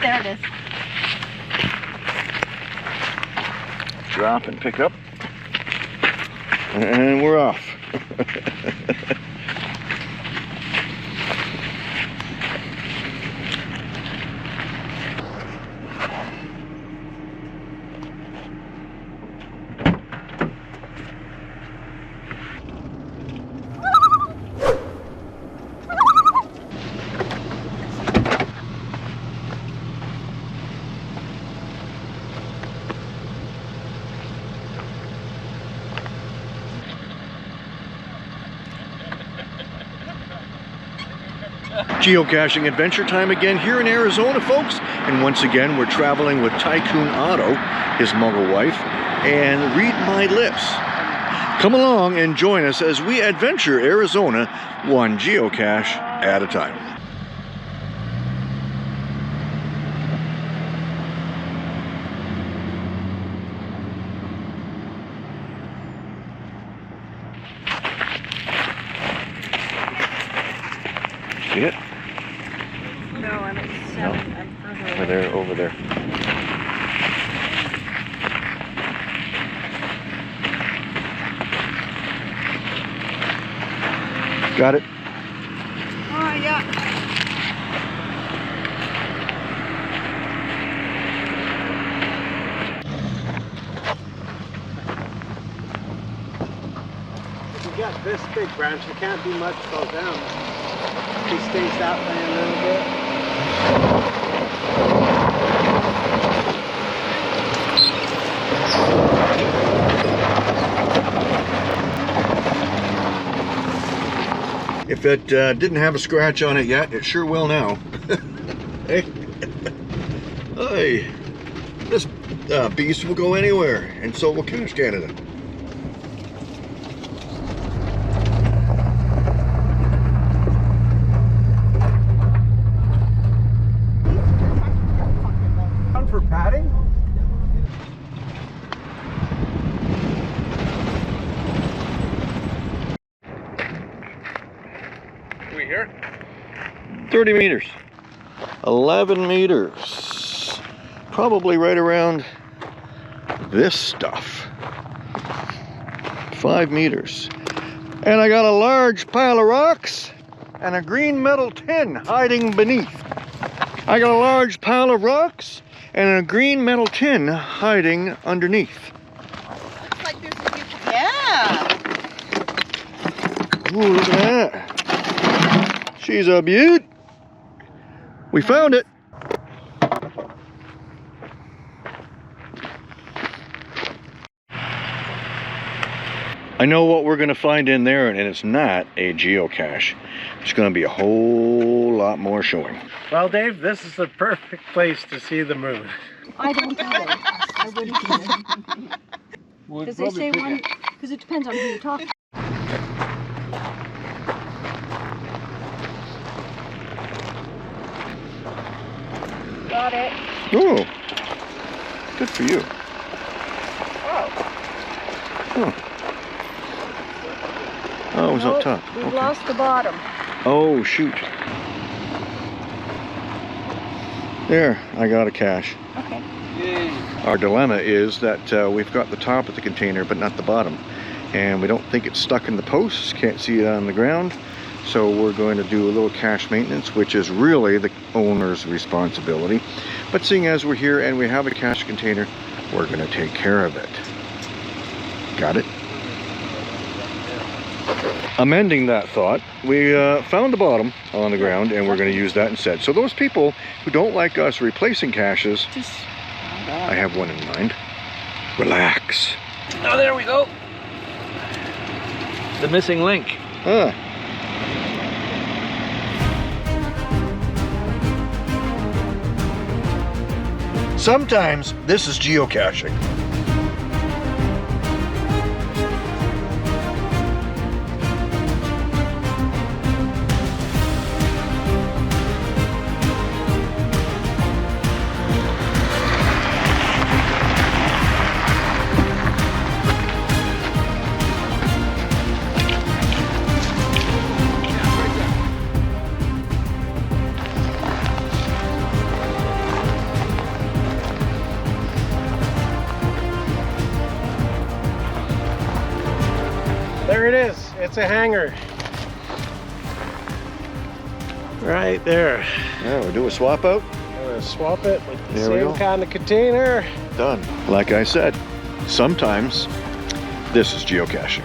There it is. Drop and pick up. And we're off. Geocaching adventure time again here in Arizona, folks. And once again, we're traveling with Tycoon Otto, his muggle wife, and Read My Lips. Come along and join us as we adventure Arizona one geocache at a time. See it? No, I'm at 7. No. I'm further Over there, over there. Got it? Oh, yeah. If you got this big branch, you can't do much fell down. He stays that way a little bit. If it didn't have a scratch on it yet, it sure will now. Hey. Hey. This beast will go anywhere, and so will Cache Canada. For padding? Are we here? 30 meters. 11 meters. Probably right around this stuff. 5 meters. And I got a large pile of rocks and a green metal tin hiding beneath. I got a large pile of rocks and a green metal tin hiding underneath. Looks like there's a few. Yeah. Ooh, look at that. She's a beaut. We found it. I know what we're going to find in there, and it's not a geocache. It's going to be a whole lot more showing. Well, Dave, this is the perfect place to see the moon. I don't either. I wouldn't either. Because they say one, because it depends on who you talk to. Got it. Oh, good for you. Oh. Huh. Oh, it was up top. We've Okay. lost the bottom. Oh, shoot. There, I got a cache. Okay. Yay. Our dilemma is that we've got the top of the container, but not the bottom. And we don't think it's stuck in the posts, can't see it on the ground. So we're going to do a little cache maintenance, which is really the owner's responsibility. But seeing as we're here and we have a cache container, we're going to take care of it. Got it? Amending that thought, we found the bottom on the ground and we're going to use that instead. So those people who don't like us replacing caches, I have one in mind. Relax. Oh, there we go. The missing link. Ah. Sometimes this is geocaching. it is. It's a hanger. Right there. Yeah, we'll do a swap out. I'm gonna swap it with the There we same go. kind of container. Done. Like I said, sometimes this is geocaching.